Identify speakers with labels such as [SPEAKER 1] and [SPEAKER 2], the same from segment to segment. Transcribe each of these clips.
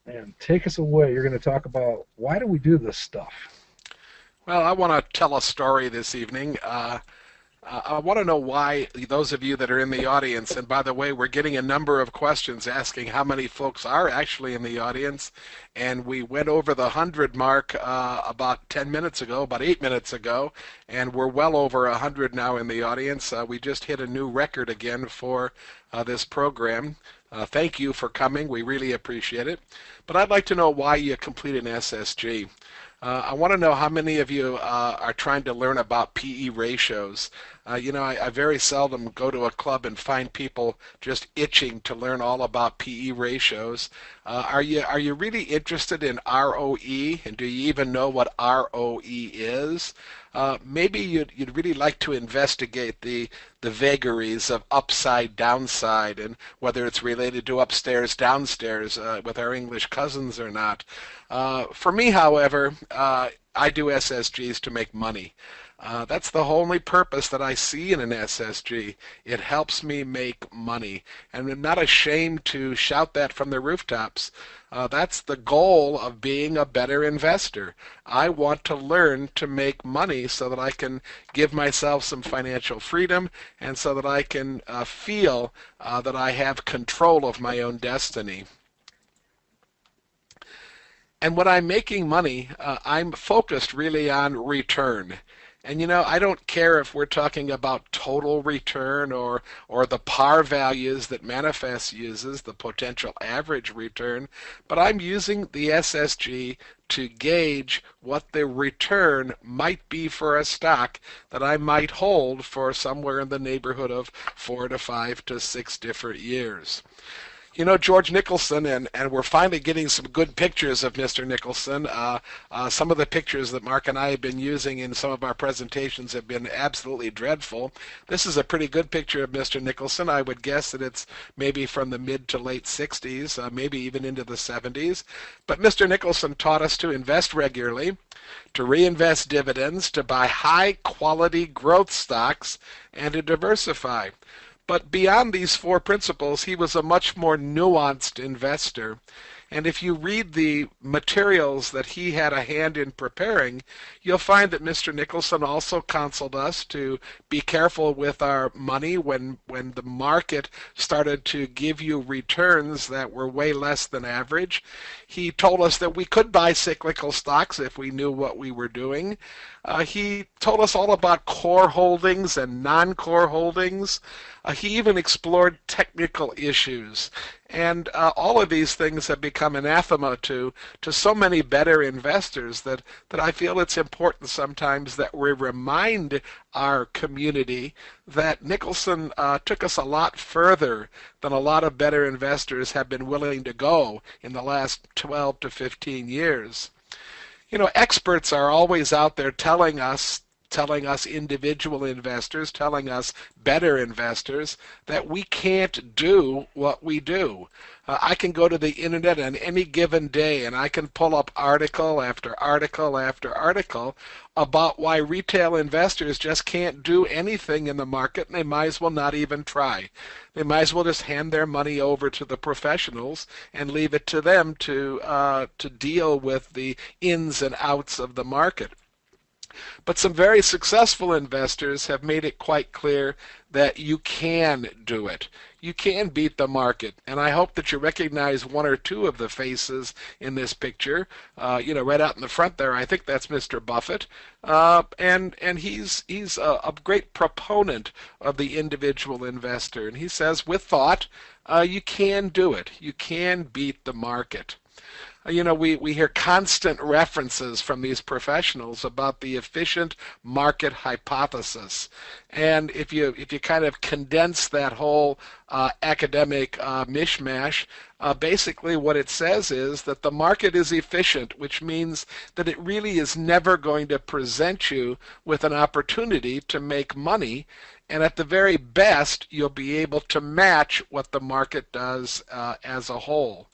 [SPEAKER 1] And take us away. You're going to talk about why do we do this stuff?
[SPEAKER 2] Well, I want to tell a story this evening. I want to know why those of you that are in the audience, and by the way, we're getting a number of questions asking how many folks are actually in the audience, and we went over the 100 mark about 10 minutes ago, about 8 minutes ago, and we're well over 100 now in the audience. We just hit a new record again for this program. Thank you for coming. We really appreciate it. But I'd like to know why you complete an SSG. I want to know how many of you are trying to learn about PE ratios. I very seldom go to a club and find people just itching to learn all about PE ratios. Are you really interested in ROE, and do you even know what ROE is? Maybe you'd really like to investigate the vagaries of upside downside and whether it's related to upstairs downstairs with our English cousins or not. For me, however, I do SSGs to make money. That's the only purpose that I see in an SSG. It helps me make money. And I'm not ashamed to shout that from the rooftops. That's the goal of being a better investor. I want to learn to make money so that I can give myself some financial freedom and so that I can feel that I have control of my own destiny. And when I'm making money, I'm focused really on return. And I don't care if we're talking about total return or the par values that Manifest uses, the potential average return, but I'm using the SSG to gauge what the return might be for a stock that I might hold for somewhere in the neighborhood of 4 to 5 to 6 different years. George Nicholson, and we're finally getting some good pictures of Mr. Nicholson. Some of the pictures that Mark and I have been using in some of our presentations have been absolutely dreadful. This is a pretty good picture of Mr. Nicholson. I would guess that it's maybe from the mid to late 60s, maybe even into the 70s. But Mr. Nicholson taught us to invest regularly, to reinvest dividends, to buy high quality growth stocks, and to diversify. But beyond these four principles, he was a much more nuanced investor. And if you read the materials that he had a hand in preparing, you'll find that Mr. Nicholson also counseled us to be careful with our money when the market started to give you returns that were way less than average. He told us that we could buy cyclical stocks if we knew what we were doing. He told us all about core holdings and non-core holdings. He even explored technical issues. And all of these things have become anathema to so many better investors that I feel it's important sometimes that we remind our community that Nicholson took us a lot further than a lot of better investors have been willing to go in the last 12 to 15 years. Experts are always out there telling us individual investors, telling us better investors that we can't do what we do. I can go to the internet on any given day and I can pull up article after article after article about why retail investors just can't do anything in the market and they might as well not even try. They might as well just hand their money over to the professionals and leave it to them to deal with the ins and outs of the market. But some very successful investors have made it quite clear that you can do it. You can beat the market. And I hope that you recognize one or two of the faces in this picture. Right out in the front there, I think that's Mr. Buffett. And he's a great proponent of the individual investor. And he says, with thought, you can do it. You can beat the market. We hear constant references from these professionals about the efficient market hypothesis. And if you kind of condense that whole academic mishmash, basically what it says is that the market is efficient, which means that it really is never going to present you with an opportunity to make money. And at the very best, you'll be able to match what the market does as a whole.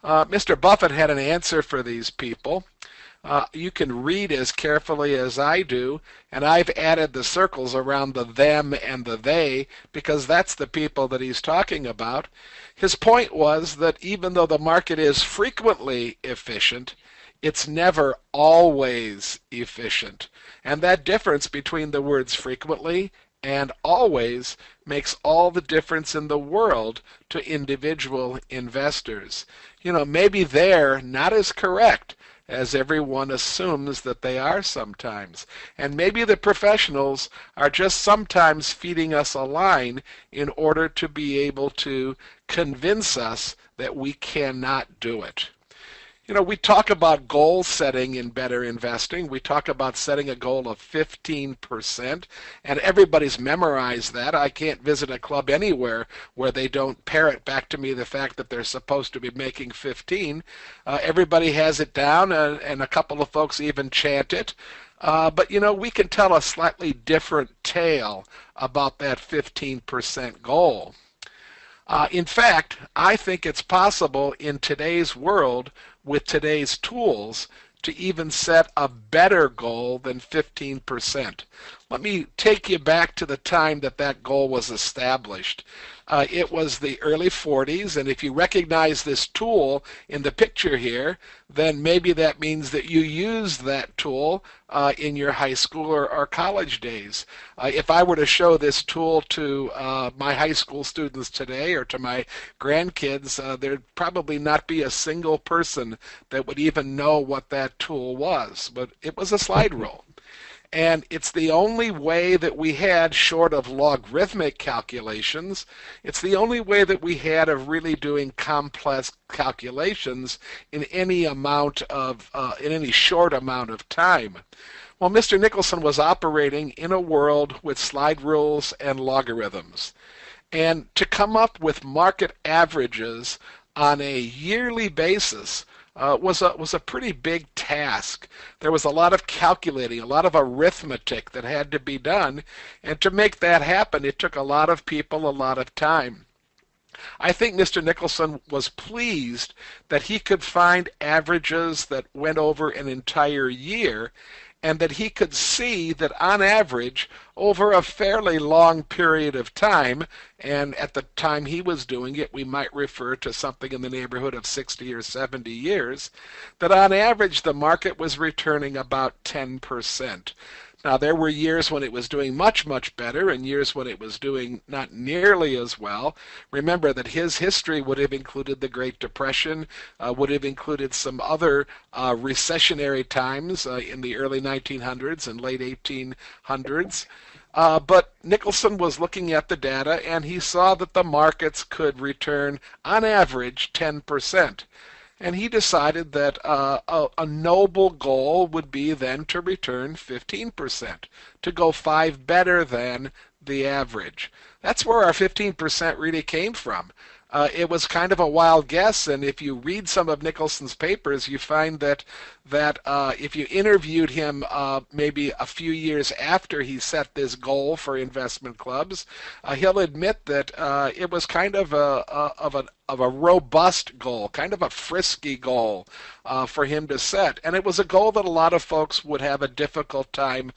[SPEAKER 2] Mr. Buffett had an answer for these people. You can read as carefully as I do, and I've added the circles around the them and the they because that's the people that he's talking about. His point was that even though the market is frequently efficient, it's never always efficient. And that difference between the words frequently and always makes all the difference in the world to individual investors. Maybe they're not as correct as everyone assumes that they are sometimes. And maybe the professionals are just sometimes feeding us a line in order to be able to convince us that we cannot do it. We talk about goal setting in better investing. We talk about setting a goal of 15%, and everybody's memorized that. I can't visit a club anywhere where they don't parrot back to me the fact that they're supposed to be making 15. Everybody has it down, and a couple of folks even chant it. But we can tell a slightly different tale about that 15% goal. In fact, I think it's possible in today's world with today's tools to even set a better goal than 15%. Let me take you back to the time that goal was established. It was the early 40s, and if you recognize this tool in the picture here, then maybe that means that you used that tool in your high school or college days. If I were to show this tool to my high school students today or to my grandkids, there'd probably not be a single person that would even know what that tool was, but it was a slide rule. And it's the only way that we had, short of logarithmic calculations, it's the only way that we had of really doing complex calculations in any short amount of time. Well, Mr. Nicholson was operating in a world with slide rules and logarithms. And to come up with market averages on a yearly basis was a pretty big task. There was a lot of calculating, a lot of arithmetic that had to be done, and to make that happen, it took a lot of people a lot of time. I think Mr. Nicholson was pleased that he could find averages that went over an entire year, and that he could see that on average, over a fairly long period of time, and at the time he was doing it, we might refer to something in the neighborhood of 60 or 70 years, that on average the market was returning about 10%. Now, there were years when it was doing much, much better and years when it was doing not nearly as well. Remember that his history would have included the Great Depression, would have included some other recessionary times in the early 1900s and late 1800s. But Nicholson was looking at the data and he saw that the markets could return, on average, 10%. And he decided that a noble goal would be then to return 15%, to go 5 better than the average. That's where our 15% really came from. It was kind of a wild guess, and if you read some of Nicholson's papers, you find that if you interviewed him maybe a few years after he set this goal for investment clubs, he'll admit that it was kind of a robust goal, kind of a frisky goal for him to set, and it was a goal that a lot of folks would have a difficult time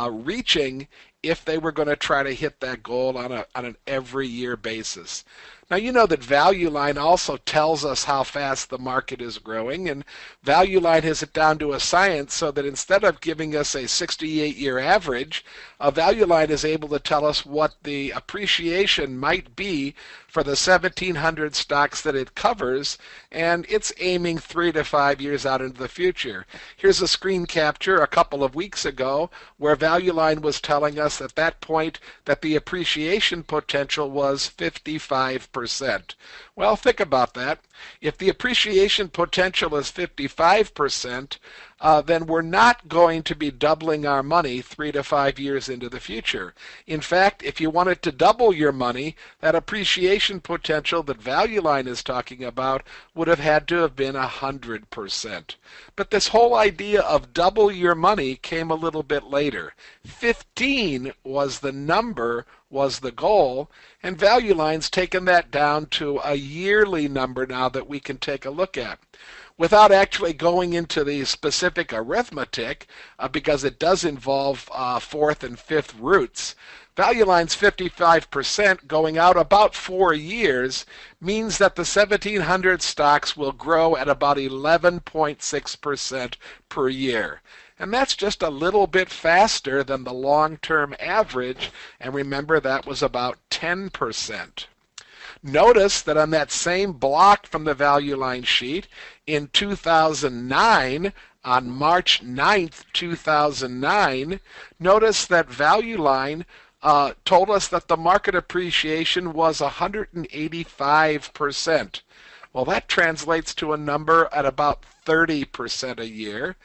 [SPEAKER 2] reaching if they were going to try to hit that goal on an every year basis. Now, you know that Value Line also tells us how fast the market is growing, and Value Line has it down to a science so that instead of giving us a 68-year average, Value Line is able to tell us what the appreciation might be for the 1,700 stocks that it covers, and it's aiming 3 to 5 years out into the future. Here's a screen capture a couple of weeks ago where Value Line was telling us at that point that the appreciation potential was 55%. Well, think about that. If the appreciation potential is 55%, then we're not going to be doubling our money 3 to 5 years into the future. In fact, if you wanted to double your money, that appreciation potential that Value Line is talking about would have had to have been 100%. But this whole idea of double your money came a little bit later. 15 was the number, was the goal, and Value Line's taken that down to a yearly number now that we can take a look at. Without actually going into the specific scientific arithmetic, because it does involve fourth and fifth roots. Value line's 55% going out about 4 years means that the 1700 stocks will grow at about 11.6% per year. And that's just a little bit faster than the long-term average, and remember that was about 10%. Notice that on that same block from the value line sheet, in 2009, on March 9th, 2009, notice that value line told us that the market appreciation was 185%. Well, that translates to a number at about 30% a year.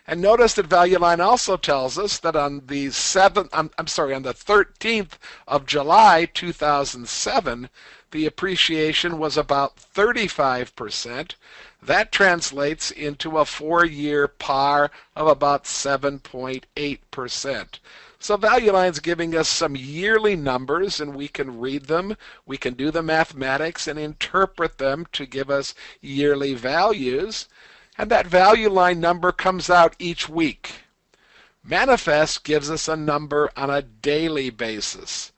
[SPEAKER 2] And notice that value line also tells us that on the 13th of July 2007, the appreciation was about 35%. That translates into a 4-year par of about 7.8%. So value line's giving us some yearly numbers, and we can read them. We can do the mathematics and interpret them to give us yearly values. And that value line number comes out each week. Manifest gives us a number on a daily basis.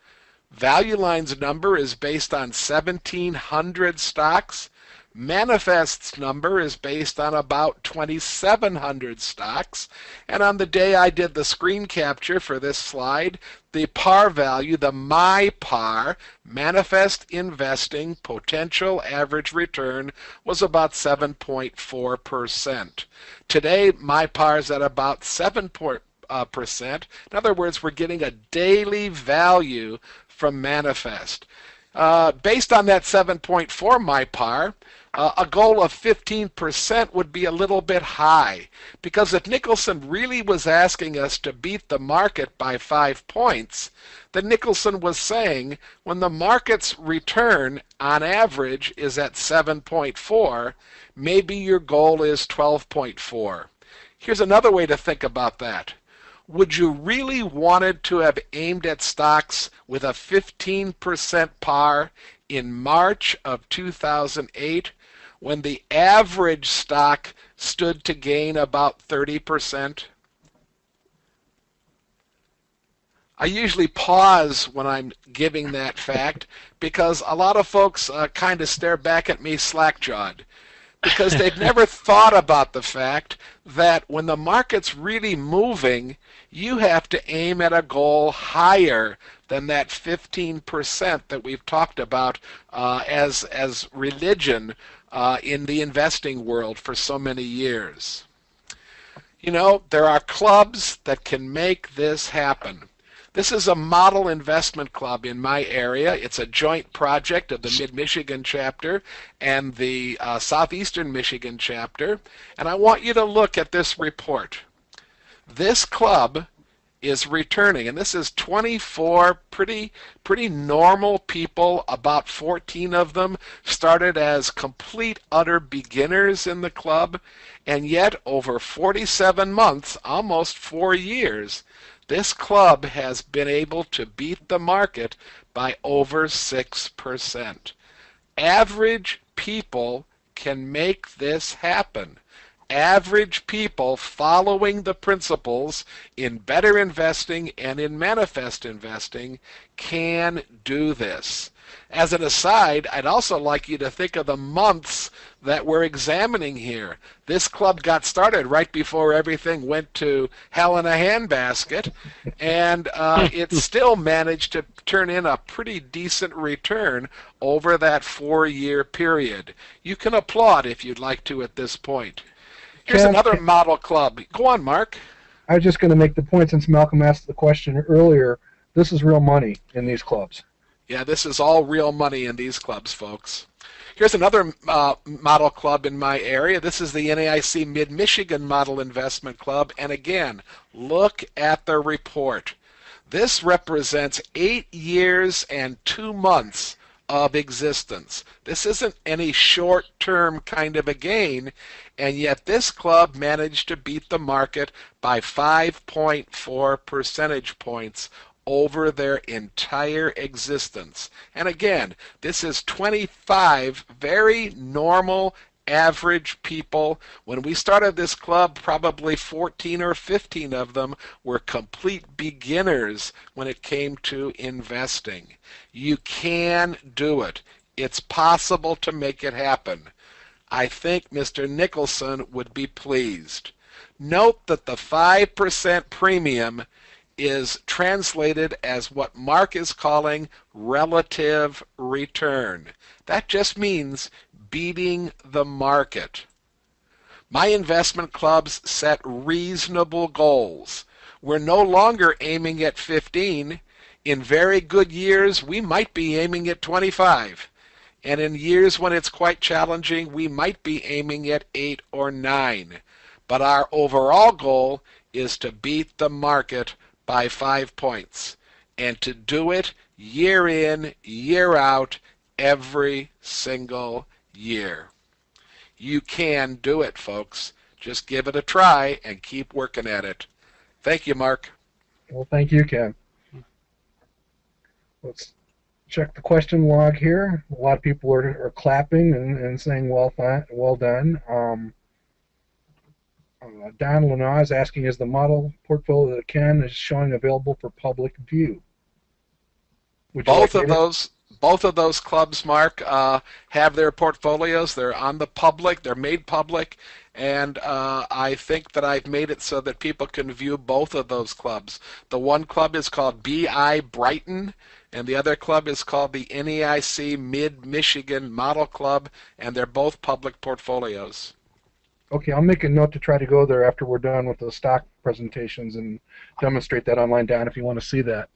[SPEAKER 2] Value line's number is based on 1,700 stocks. Manifest's number is based on about 2,700 stocks. And on the day I did the screen capture for this slide, the par value, the my par, Manifest Investing Potential Average Return, was about 7.4%. Today, my par is at about 7%. In other words, we're getting a daily value from Manifest. Based on that 7.4 my par, a goal of 15% would be a little bit high, because if Nicholson really was asking us to beat the market by 5 points, then Nicholson was saying when the market's return on average is at 7.4, maybe your goal is 12.4. Here's another way to think about that. Would you really wanted to have aimed at stocks with a 15% par in March of 2008 when the average stock stood to gain about 30%? I usually pause when I'm giving that fact because a lot of folks kind of stare back at me slack-jawed, because they've never thought about the fact that when the market's really moving, you have to aim at a goal higher than that 15% that we've talked about as religion in the investing world for so many years. You know, there are clubs that can make this happen. This is a model investment club in my area. It's a joint project of the Mid-Michigan chapter and the Southeastern Michigan chapter. And I want you to look at this report. This club is returning, and this is 24 pretty normal people. About 14 of them started as complete utter beginners in the club, and yet over 47 months, almost 4 years, this club has been able to beat the market by over 6%. Average people can make this happen. Average people following the principles in better investing and in manifest investing can do this. As an aside, I'd also like you to think of the months that we're examining here. This club got started right before everything went to hell in a handbasket, and it still managed to turn in a pretty decent return over that 4-year period. You can applaud if you'd like to at this point. Here's another model club. Go on, Mark.
[SPEAKER 1] I was just going to make the point, since Malcolm asked the question earlier, this is real money in these clubs.
[SPEAKER 2] Yeah, this is all real money in these clubs, folks. Here's another model club in my area. This is the NAIC Mid-Michigan Model Investment Club. And again, look at the report. This represents 8 years and 2 months of existence. This isn't any short-term kind of a gain, and yet this club managed to beat the market by 5.4 percentage points over their entire existence. And again, this is 25 very normal, average people. When we started this club, probably 14 or 15 of them were complete beginners when it came to investing. You can do it. It's possible to make it happen. I think Mr. Nicholson would be pleased. Note that the 5% premium is translated as what Mark is calling relative return. That just means beating the market. My investment clubs set reasonable goals. We're no longer aiming at 15. In very good years, we might be aiming at 25. And in years when it's quite challenging, we might be aiming at 8 or 9. But our overall goal is to beat the market by 5 points. And to do it year in, year out, every single year. You can do it, folks. Just give it a try and keep working at it. Thank you, Mark.
[SPEAKER 1] Well, thank you, Ken. Let's check the question log here. A lot of people are clapping and saying well done. Don Lana is asking, is the model portfolio that Ken is showing available for public view?
[SPEAKER 2] Both of those clubs, Mark, have their portfolios. They're on the public. They're made public. And I think that I've made it so that people can view both of those clubs. The one club is called BI Brighton, and the other club is called the NEIC Mid-Michigan Model Club, and they're both public portfolios.
[SPEAKER 1] Okay, I'll make a note to try to go there after we're done with the stock presentations and demonstrate that online, Don, if you want to see that.